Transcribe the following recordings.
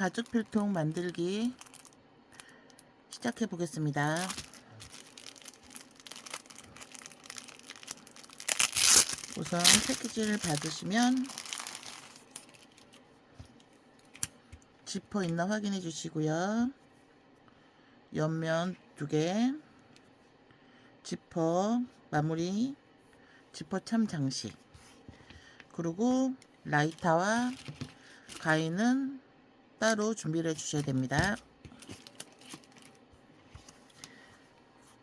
가죽 필통 만들기 시작해 보겠습니다. 우선 패키지를 받으시면 지퍼 있나 확인해 주시고요. 옆면 2개, 지퍼 마무리, 지퍼 참 장식, 그리고 라이터와 가위는 따로 준비를 해 주셔야 됩니다.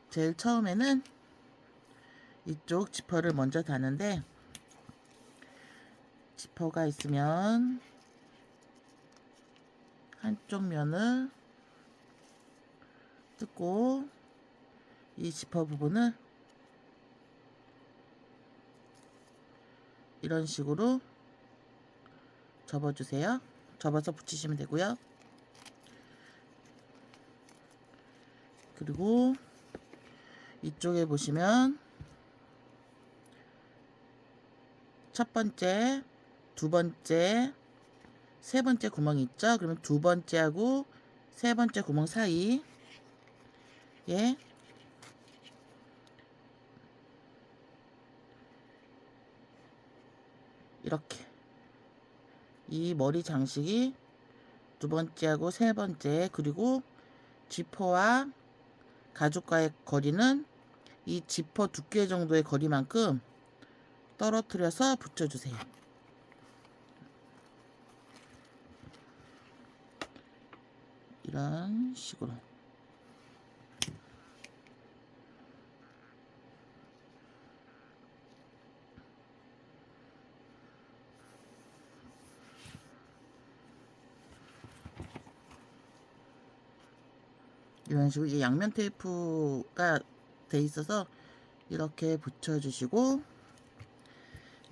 제일 처음에는 이쪽 지퍼를 먼저 다는데, 지퍼가 있으면 한쪽 면을 뜯고 이 지퍼 부분을 이런 식으로 접어주세요. 접어서 붙이시면 되고요. 그리고 이쪽에 보시면 첫 번째, 두 번째, 세 번째 구멍이 있죠. 그러면 두 번째하고 세 번째 구멍 사이에 이렇게 이 머리 장식이 두 번째하고 세 번째, 그리고 지퍼와 가죽과의 거리는 이 지퍼 두께 정도의 거리만큼 떨어뜨려서 붙여주세요. 이런 식으로. 이런 식으로 이제 양면 테이프가 돼 있어서 이렇게 붙여주시고,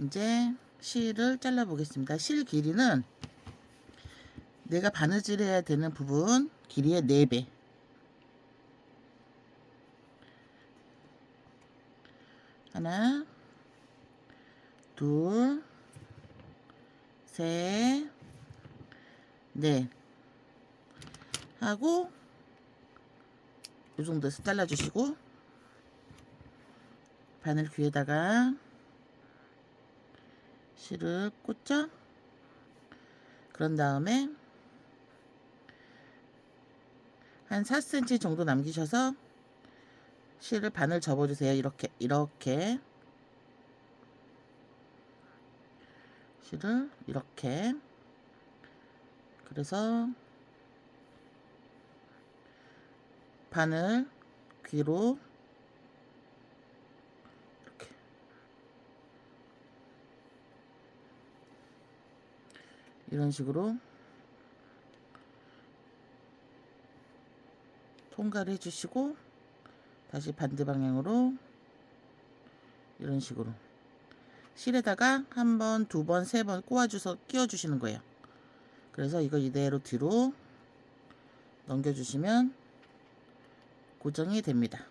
이제 실을 잘라 보겠습니다. 실 길이는 내가 바느질 해야 되는 부분 길이의 4배. 하나, 둘, 셋, 넷 하고 이 정도에서 잘라주시고, 바늘 귀에다가 실을 꽂죠. 그런 다음에 한 4cm 정도 남기셔서 실을 바늘 접어주세요. 이렇게 실을 이렇게. 그래서 바늘 귀로 이렇게 이런 식으로 통과를 해주시고, 다시 반대 방향으로 이런 식으로 실에다가 한 번, 두 번, 세 번 꼬아줘서 끼워주시는 거예요. 그래서 이거 이대로 뒤로 넘겨주시면 고정이 됩니다.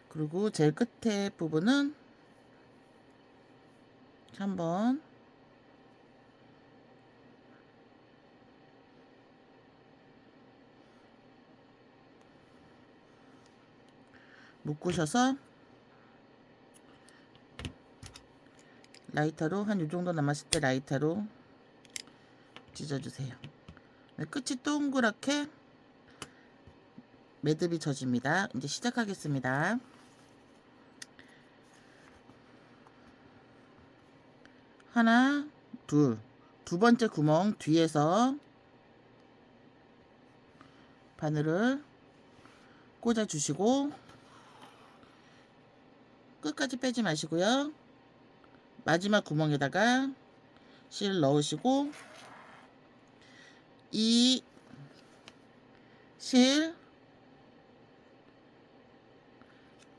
그리고 제일 끝에 부분은 한번 묶으셔서 라이터로 한 이 정도 남았을 때 라이터로 찢어주세요. 끝이 동그랗게 매듭이 져집니다. 이제 시작하겠습니다. 하나, 둘, 두 번째 구멍 뒤에서 바늘을 꽂아 주시고, 끝까지 빼지 마시고요. 마지막 구멍에다가 실 넣으시고, 이 실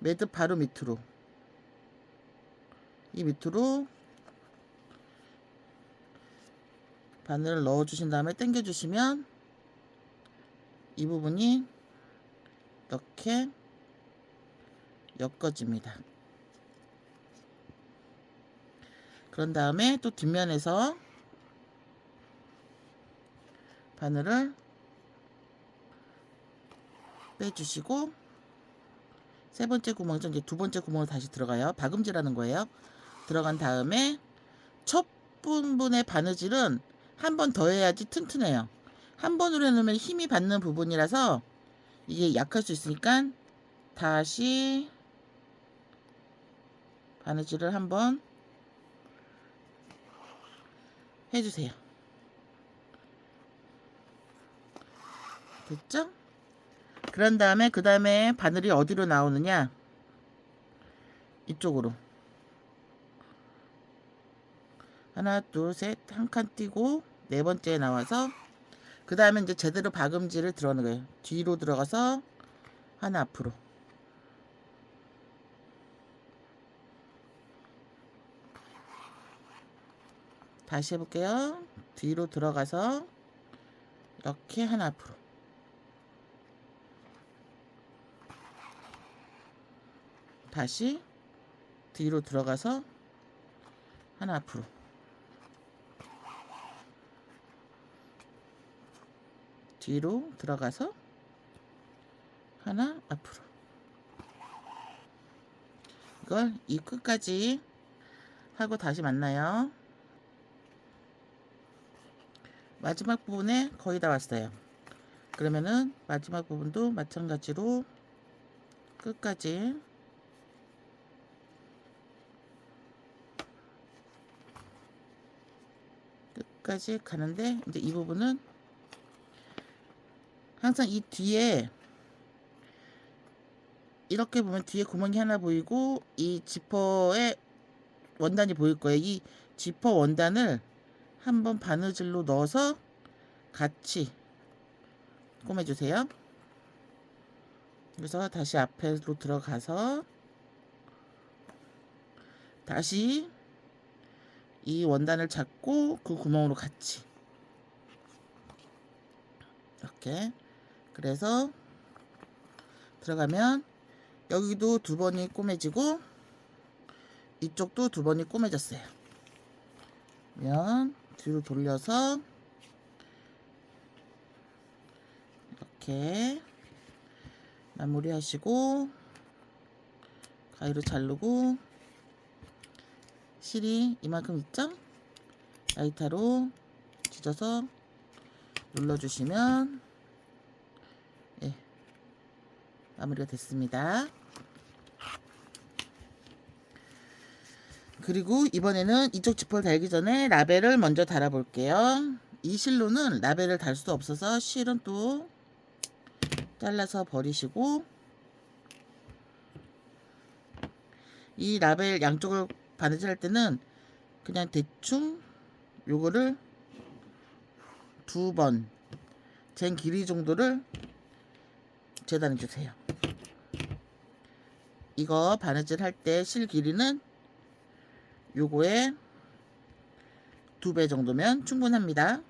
매듭 바로 밑으로, 이 밑으로 바늘을 넣어 주신 다음에 당겨 주시면 이 부분이 이렇게 엮어집니다. 그런 다음에 또 뒷면에서 바늘을 빼주시고 세 번째 구멍에서 이제 두 번째 구멍으로 다시 들어가요. 박음질하는 거예요. 들어간 다음에 첫 부분의 바느질은 한 번 더 해야지 튼튼해요. 한 번으로 해놓으면 힘이 받는 부분이라서 이게 약할 수 있으니까 다시 바느질을 한번 해주세요. 됐죠? 그런 다음에 그 다음에 바늘이 어디로 나오느냐, 이쪽으로 하나 둘 셋 한 칸 띄고 네 번째에 나와서 그 다음에 이제 제대로 박음질을 들어가는 거예요. 뒤로 들어가서 하나 앞으로, 다시 해볼게요. 뒤로 들어가서 이렇게 하나 앞으로, 다시 뒤로 들어가서 하나 앞으로, 뒤로 들어가서 하나 앞으로. 이걸 이 끝까지 하고 다시 만나요. 마지막 부분에 거의 다 왔어요. 그러면은 마지막 부분도 마찬가지로 끝까지 가는데, 이제 이 부분은 항상 이 뒤에 이렇게 보면 뒤에 구멍이 하나 보이고 이 지퍼의 원단이 보일 거예요. 이 지퍼 원단을 한번 바느질로 넣어서 같이 꼬매주세요. 그래서 다시 앞으로 들어가서 다시 이 원단을 잡고 그 구멍으로 같이 이렇게, 그래서 들어가면 여기도 두 번이 꼬매지고 이쪽도 두 번이 꼬매졌어요. 그러면 뒤로 돌려서 이렇게 마무리 하시고 가위로 자르고, 실이 이만큼 있죠? 라이터로 찢어서 눌러주시면 예, 마무리가 됐습니다. 그리고 이번에는 이쪽 지퍼를 달기 전에 라벨을 먼저 달아 볼게요. 이 실로는 라벨을 달 수 없어서 실은 또 잘라서 버리시고, 이 라벨 양쪽을 바느질 할 때는 그냥 대충 요거를 두 번 잰 길이 정도를 재단해 주세요. 이거 바느질 할 때 실 길이는 요거에 2배 정도면 충분합니다.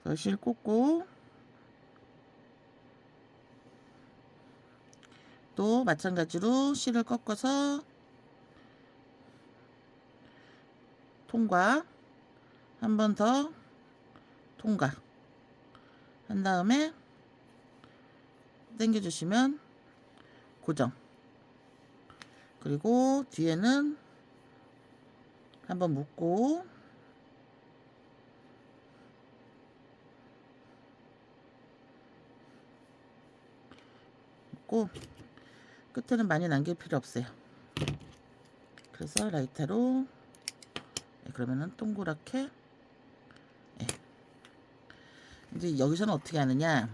그래서 실 꽂고 또 마찬가지로 실을 꺾어서 통과, 한 번 더 통과 한 다음에 당겨 주시면 고정. 그리고 뒤에는 한번 묶고 끝에는 많이 남길 필요 없어요. 그래서 라이터로 그러면은 동그랗게, 이제 여기서는 어떻게 하느냐,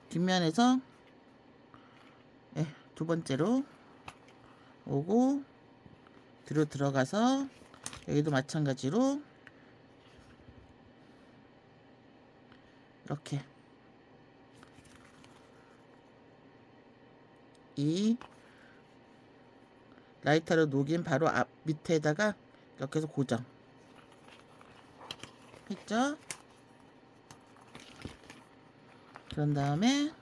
뒷면에서 두 번째로 오고 뒤로 들어가서 여기도 마찬가지로 이렇게 이 라이터로 녹인 바로 앞 밑에다가 이렇게 해서 고정 했죠. 그런 다음에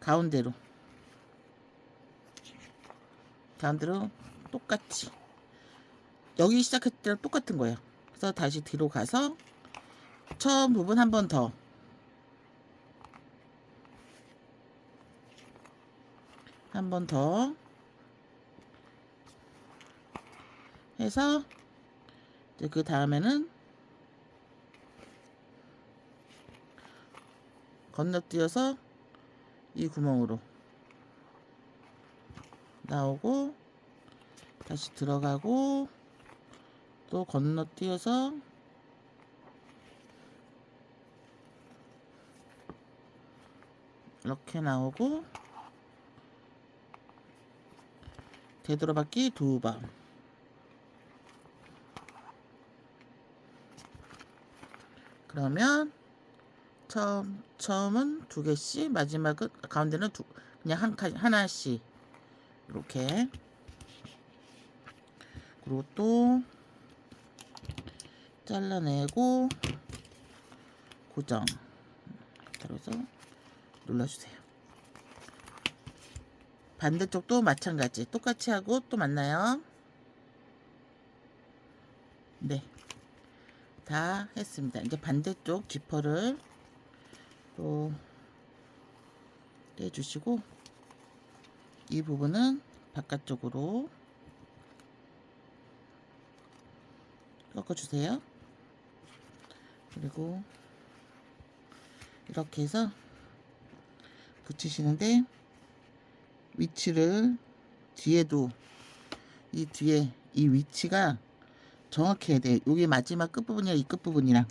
가운데로 가운데로 똑같이 여기 시작할 때랑 똑같은 거예요. 그래서 다시 뒤로 가서 처음 부분 한 번 더 해서 이제 그 다음에는 건너뛰어서 이 구멍으로 나오고 다시 들어가고 또 건너뛰어서 이렇게 나오고 되돌아받기 2번. 그러면 처음은 2개씩, 마지막은 가운데는 그냥 하나씩 이렇게. 그리고 또 잘라내고 고정. 그래서 눌러주세요. 반대쪽도 마찬가지 똑같이 하고 또 만나요. 네, 다 했습니다. 이제 반대쪽 지퍼를 또 떼주시고 이 부분은 바깥쪽으로 꺾어주세요. 그리고 이렇게 해서 붙이시는데 위치를 뒤에도 이 뒤에 이 위치가 정확히 해야 돼요. 여기 마지막 끝부분이랑 이 끝부분이랑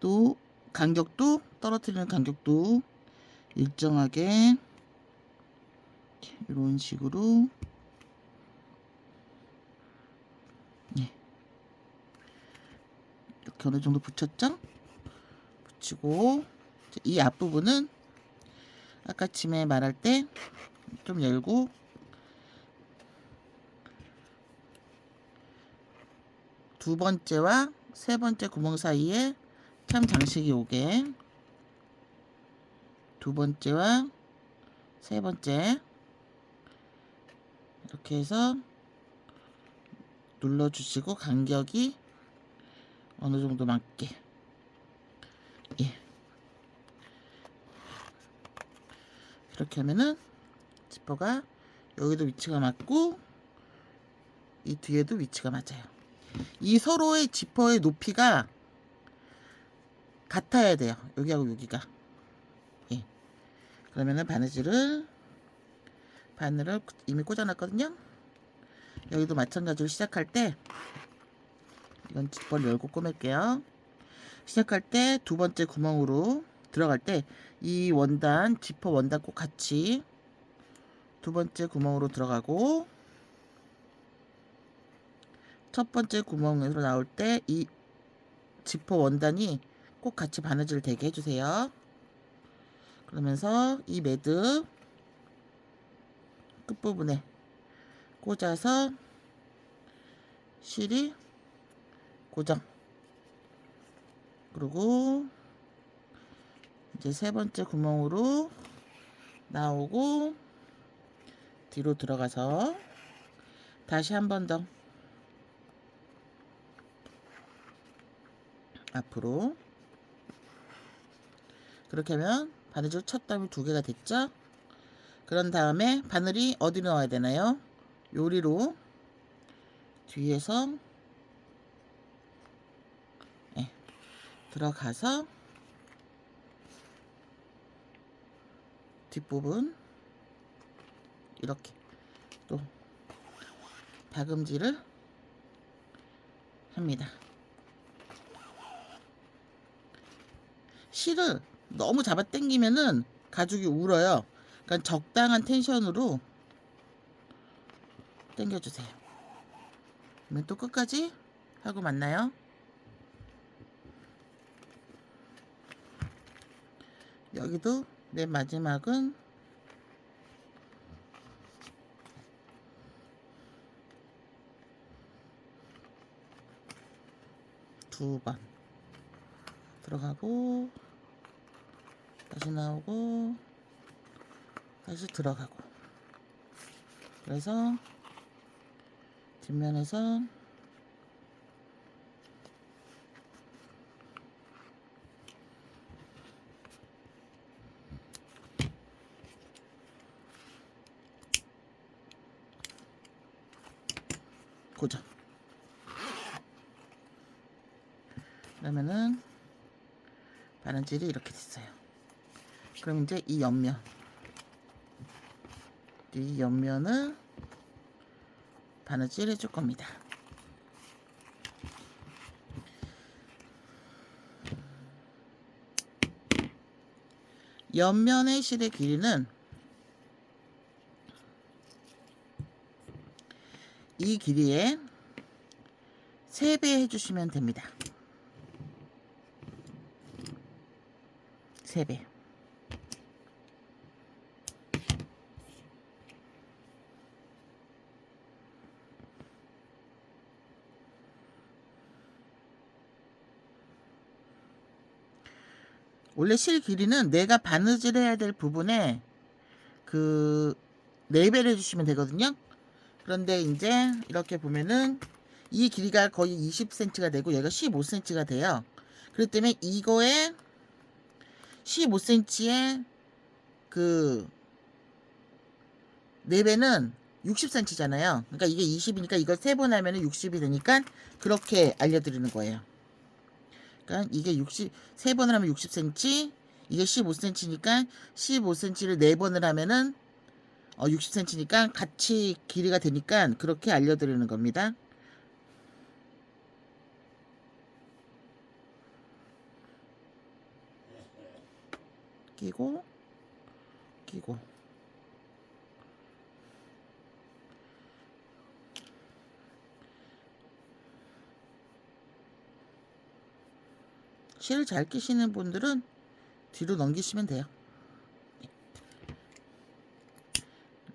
또 간격도 떨어뜨리는 간격도 일정하게 이런 식으로 이렇게 어느 정도 붙였죠? 붙이고 이 앞부분은 아까 처음에 말할 때 좀 열고 두 번째와 세 번째 구멍 사이에 참 장식이 오게 두 번째와 세 번째 이렇게 해서 눌러주시고 간격이 어느 정도 맞게 이렇게 하면은 지퍼가 여기도 위치가 맞고 이 뒤에도 위치가 맞아요. 이 서로의 지퍼의 높이가 같아야 돼요. 여기하고 여기가. 그러면은 바늘을 이미 꽂아놨거든요. 여기도 마찬가지로 시작할 때 이건 지퍼를 열고 꼬맬게요. 시작할 때 두 번째 구멍으로 들어갈 때 이 원단 지퍼 원단 꼭 같이 두 번째 구멍으로 들어가고 첫 번째 구멍으로 나올 때 이 지퍼 원단이 꼭 같이 바느질 되게 해주세요. 그러면서 이 매듭 끝부분에 꽂아서 실이 고정. 그리고 이제 세 번째 구멍으로 나오고 뒤로 들어가서 다시 한 번 더 앞으로 그렇게 하면 바느질 첫 단이 2개가 됐죠. 그런 다음에 바늘이 어디로 넣어야 되나요? 요리로 뒤에서 들어가서 뒷부분 이렇게 또 다금질을 합니다. 실을 너무 잡아 당기면은 가죽이 울어요. 그러니까 적당한 텐션으로 당겨주세요. 그러면 또 끝까지 하고 만나요. 여기도 맨 마지막은 두 번 들어가고 다시 나오고 다시 들어가고 그래서 뒷면에서 고정. 그러면은 바느질이 이렇게 됐어요. 그럼 이제 이 옆면을 바느질 해줄 겁니다. 옆면의 실의 길이는 이 길이에 3배 해주시면 됩니다. 3배. 원래 실 길이는 내가 바느질 해야 될 부분에 그 4배를 해주시면 되거든요. 그런데 이제 이렇게 보면은 이 길이가 거의 20cm가 되고 얘가 15cm가 돼요. 그렇기 때문에 이거에 15cm의 그 4배는 60cm잖아요. 그러니까 이게 20이니까 이걸 3번 하면은 60이 되니까 그렇게 알려드리는 거예요. 그러니까 이게 3번을 하면 60cm, 이게 15cm니까 15cm를 4번을 하면은 60cm니까 같이 길이가 되니까 그렇게 알려드리는 겁니다. 끼고 실 잘 끼시는 분들은 뒤로 넘기시면 돼요.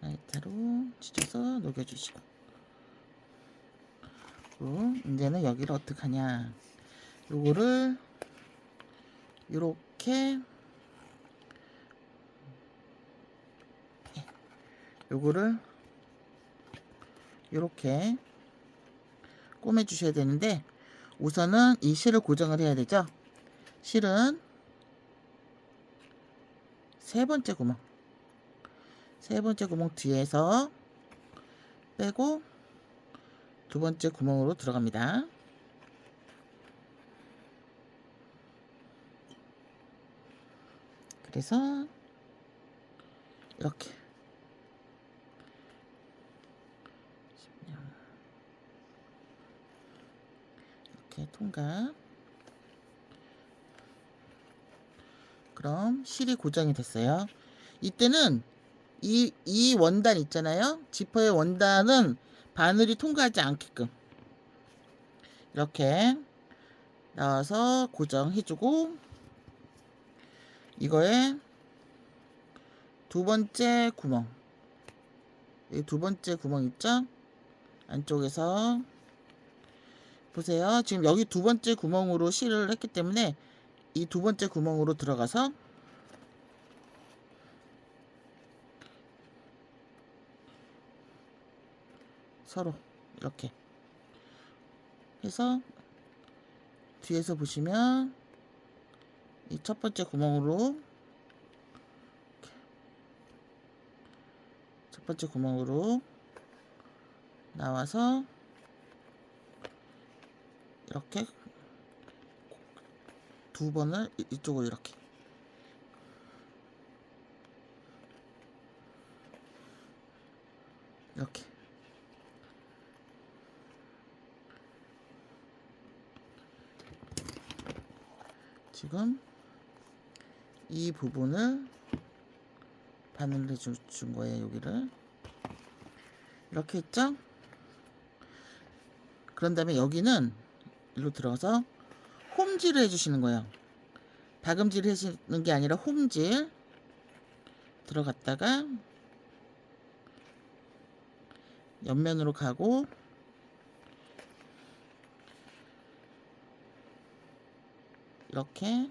라이터로 찢어서 녹여주시고. 이제는 여기를 어떻게 하냐. 요거를 요렇게 요거를 요렇게 꼬매 주셔야 되는데 우선은 이 실을 고정을 해야 되죠. 실은 세 번째 구멍 뒤에서 빼고 두 번째 구멍으로 들어갑니다. 그래서 이렇게 통과. 그럼 실이 고정이 됐어요. 이때는 이 원단 있잖아요. 지퍼의 원단은 바늘이 통과하지 않게끔 이렇게 나와서 고정해주고, 이거에 두 번째 구멍, 이 두 번째 구멍 있죠? 안쪽에서 보세요. 지금 여기 두 번째 구멍으로 실을 했기 때문에 이 두 번째 구멍으로 들어가서 서로 이렇게 해서 뒤에서 보시면 이 첫 번째 구멍으로 나와서 이렇게 두 번을 이쪽으로 이렇게 지금 이 부분을 바늘을 해준 거예요. 여기를 이렇게 했죠. 그런 다음에 여기는 일로 들어가서 홈질을 해주시는 거예요. 다금질 해주는 게 아니라 홈질 들어갔다가 옆면으로 가고 이렇게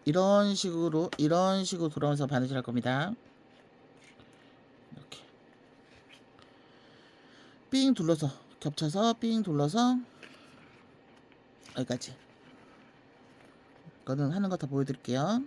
이런 식으로 돌아오면서 바느질 할 겁니다. 삥 둘러서 겹쳐서 삥 둘러서 여기까지. 이거는 하는 거 다 보여드릴게요.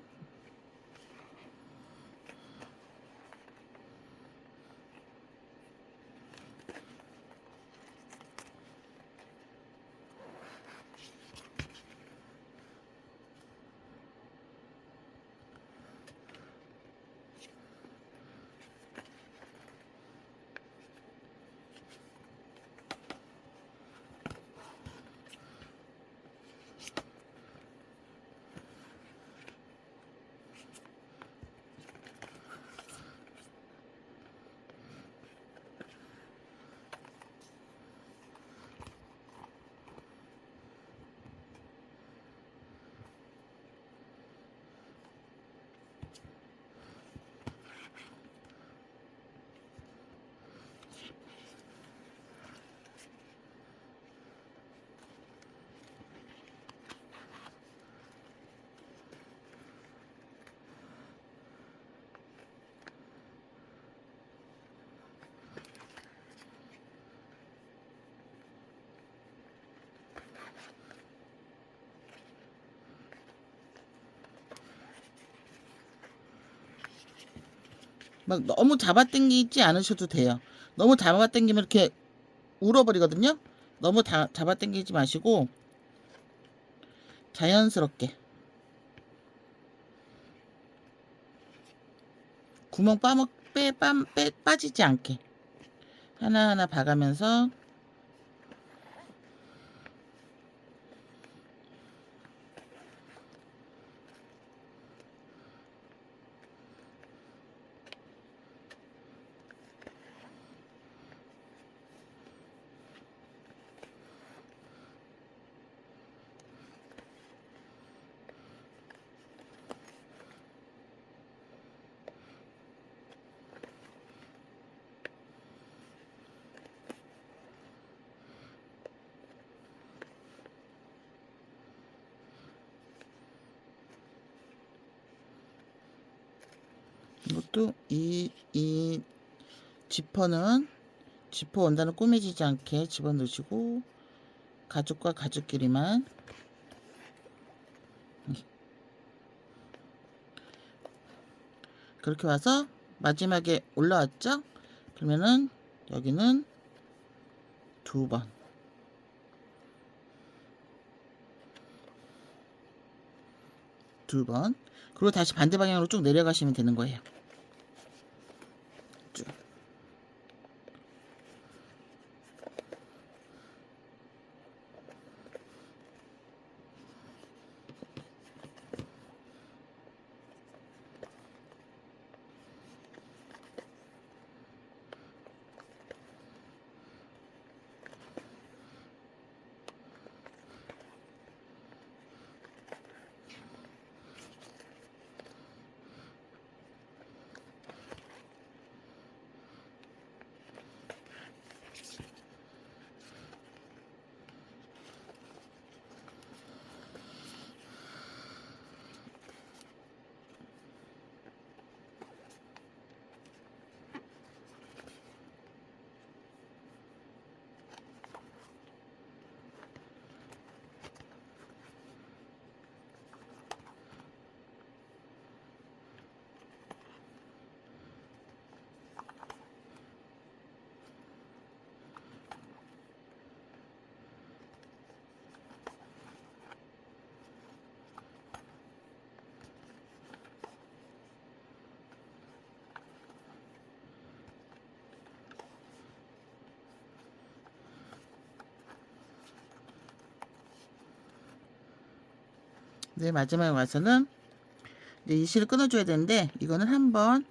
막 너무 잡아당기지 않으셔도 돼요. 너무 잡아당기면 이렇게 울어버리거든요. 너무 잡아당기지 마시고 자연스럽게 구멍 빠지지 않게 하나하나 봐가면서 이것도 이 지퍼는 지퍼 원단을 꾸며지지 않게 집어넣으시고 가죽과 가죽끼리만 그렇게 와서 마지막에 올라왔죠? 그러면은 여기는 두 번 그리고 다시 반대 방향으로 쭉 내려가시면 되는 거예요. 쭉. 네, 마지막에 와서는 이제 이 실을 끊어줘야 되는데 이거는 한번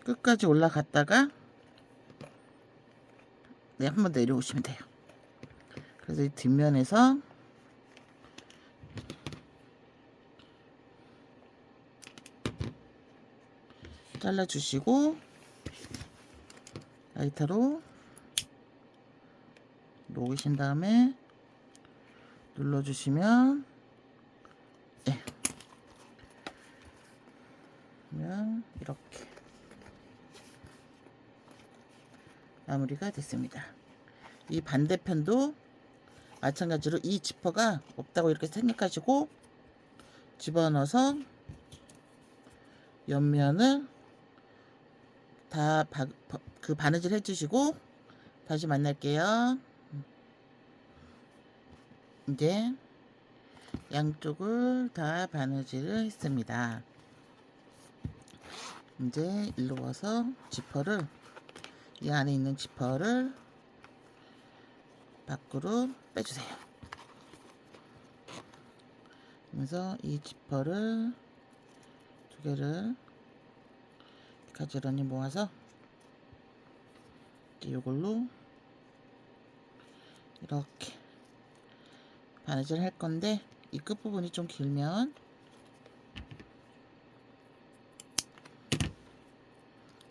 끝까지 올라갔다가 네, 한번 내려오시면 돼요. 그래서 이 뒷면에서 잘라주시고 라이터로 녹이신 다음에 눌러주시면 네. 그러면 이렇게 마무리가 됐습니다. 이 반대편도 마찬가지로 이 지퍼가 없다고 이렇게 생각하시고 집어넣어서 옆면을 다 바느질 해주시고 다시 만날게요. 이제 양쪽을 다 바느질을 했습니다. 이제 일로 와서 지퍼를, 이 안에 있는 지퍼를 밖으로 빼주세요. 그래서 이 지퍼를 두 개를 가지런히 모아서 이걸로 이렇게 바느질 할 건데, 이 끝부분이 좀 길면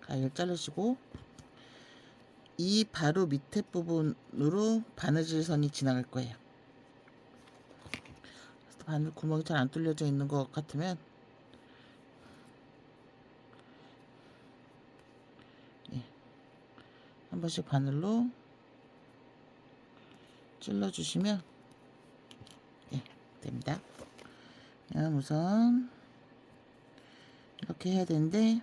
가위를 자르시고 이 바로 밑에 부분으로 바느질 선이 지나갈 거예요. 바늘 구멍이 잘 안 뚫려져 있는 것 같으면 한 번씩 바늘로 찔러 주시면 됩니다. 우선 이렇게 해야 되는데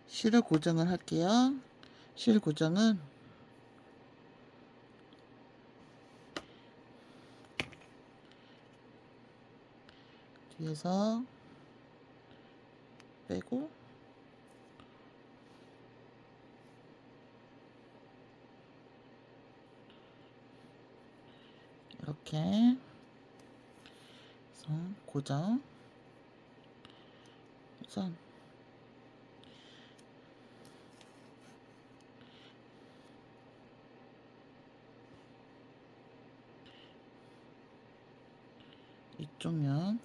실을 고정을 할게요. 실 고정은 뒤에서 빼고 이렇게 선 고정, 선 이쪽 면은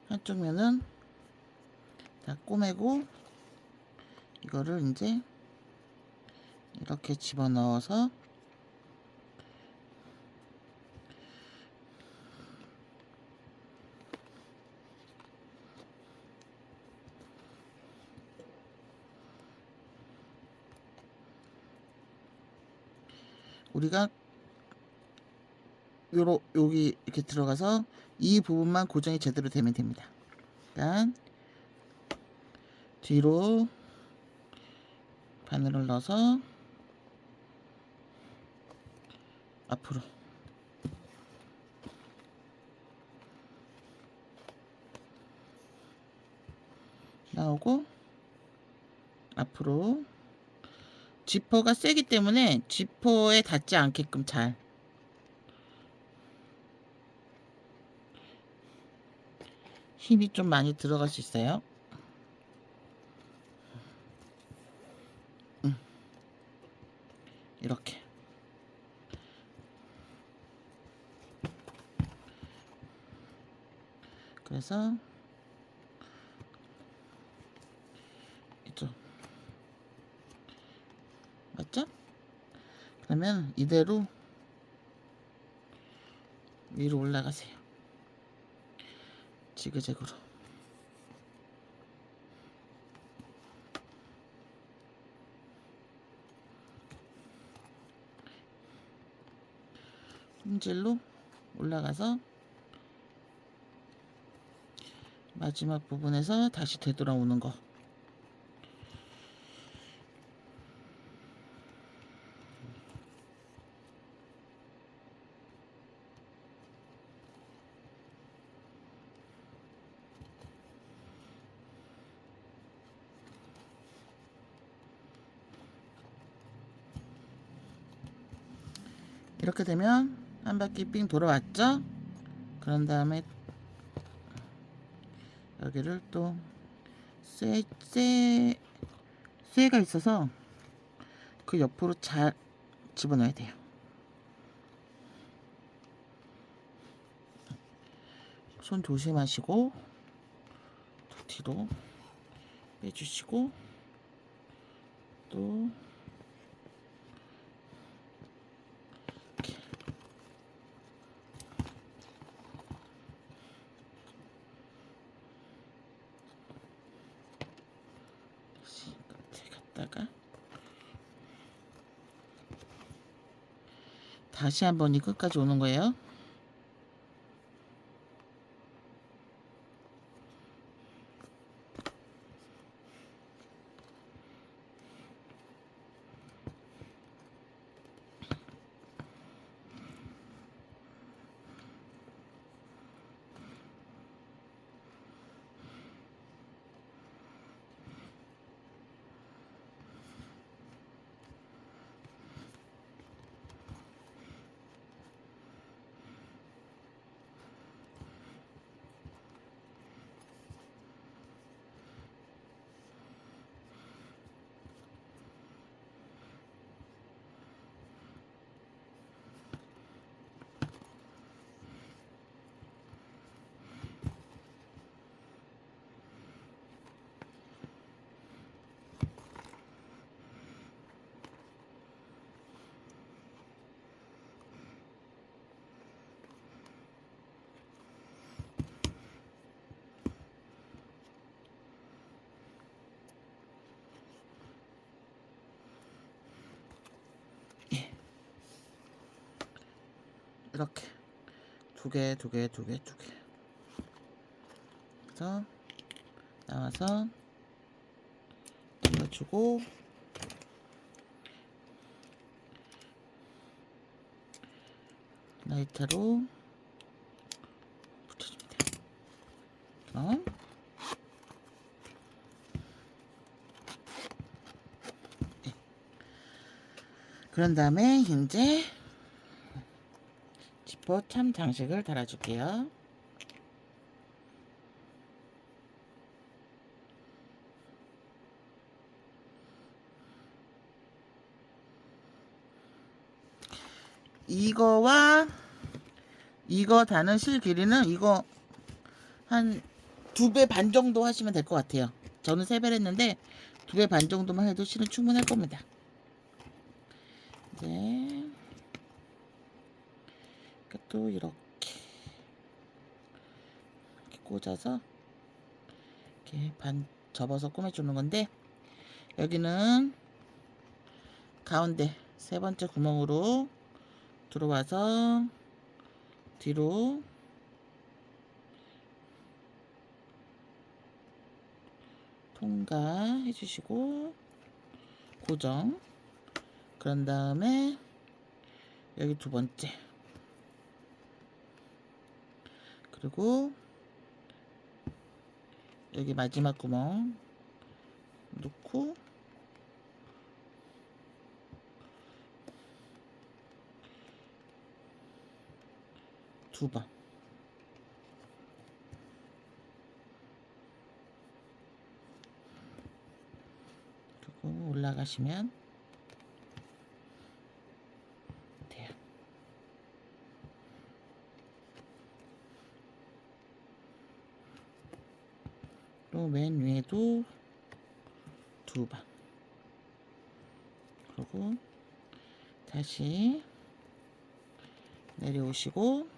한쪽 면은 다 꼬매고 이거를 이제 이렇게 집어넣어서 우리가 여기 이렇게 들어가서 이 부분만 고정이 제대로 되면 됩니다. 일단 뒤로 바늘을 넣어서 앞으로 나오고 앞으로, 지퍼가 세기 때문에 지퍼에 닿지 않게끔 잘 힘이 좀 많이 들어갈 수 있어요. 이렇게 그래서 이쪽 맞죠? 그러면 이대로 위로 올라가세요. 지그재그로. 품질로 올라가서 마지막 부분에서 다시 되돌아오는 거. 이렇게 되면 한 바퀴 삥 돌아왔죠? 그런 다음에 여기를 또 쇠가 있어서 그 옆으로 잘 집어넣어야 돼요. 손 조심하시고 또 뒤로 빼주시고 또 이렇게 다시 끝에 갔다가 다시 한번 이 끝까지 오는 거예요. 이렇게 두 개 그래서 나와서 눌러주고 라이터로 붙여줍니다. 그럼 네. 그런 다음에 이제 지퍼 참 장식을 달아줄게요. 이거와 이거 다는 실 길이는 이거 한 2배 반 정도 하시면 될 것 같아요. 저는 3배를 했는데 2배 반 정도만 해도 실은 충분할 겁니다. 이제 또 이렇게 꽂아서 이렇게 반 접어서 꾸며주는 건데, 여기는 가운데 3번째 구멍으로 들어와서 뒤로 통과해 주시고 고정. 그런 다음에 여기 2번째, 그리고 여기 마지막 구멍 놓고 두 번 그리고 올라가시면 돼요. 또 맨 위에도 2번, 그리고 다시 내려오시고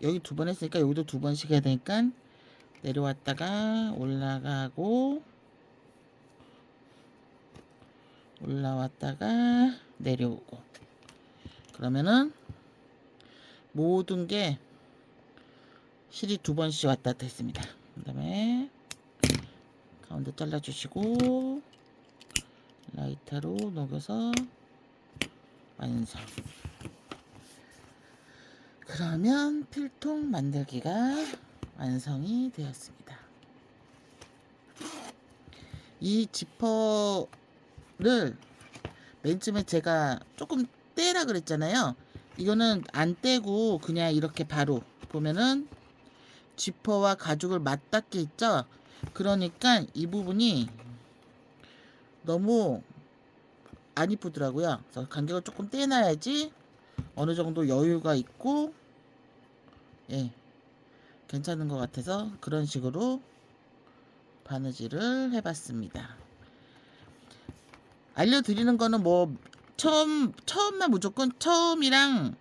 여기 2번 했으니까 여기도 2번씩 해야 되니까 내려왔다가 올라가고 올라왔다가 내려오고, 그러면은 모든 게 실이 2번씩 왔다 갔다 했습니다. 그 다음에 가운데 잘라주시고 라이터로 녹여서 완성. 그러면 필통 만들기가 완성이 되었습니다. 이 지퍼를 맨 처음에 제가 조금 떼라 그랬잖아요. 이거는 안 떼고 그냥 이렇게 바로 보면은 지퍼와 가죽을 맞닿게 있죠. 그러니까 이 부분이 너무 안 이쁘더라고요. 그래서 간격을 조금 떼놔야지 어느 정도 여유가 있고 예, 괜찮은 것 같아서 그런 식으로 바느질을 해봤습니다. 알려드리는 거는 뭐 처음만 무조건 처음이랑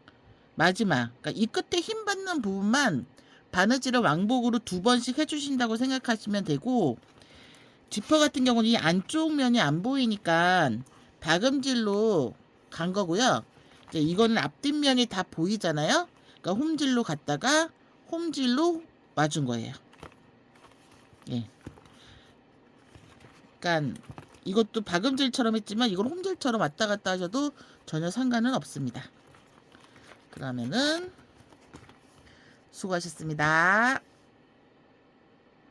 마지막, 그러니까 이 끝에 힘 받는 부분만 바느질을 왕복으로 2번씩 해주신다고 생각하시면 되고, 지퍼 같은 경우는 이 안쪽 면이 안 보이니까 다금질로 간 거고요. 이제 이거는 앞뒷면이 다 보이잖아요. 그러니까 홈질로 갔다가 홈질로 와준 거예요. 예. 그러니까 이것도 박음질처럼 했지만 이걸 홈질처럼 왔다 갔다 하셔도 전혀 상관은 없습니다. 그러면은 수고하셨습니다.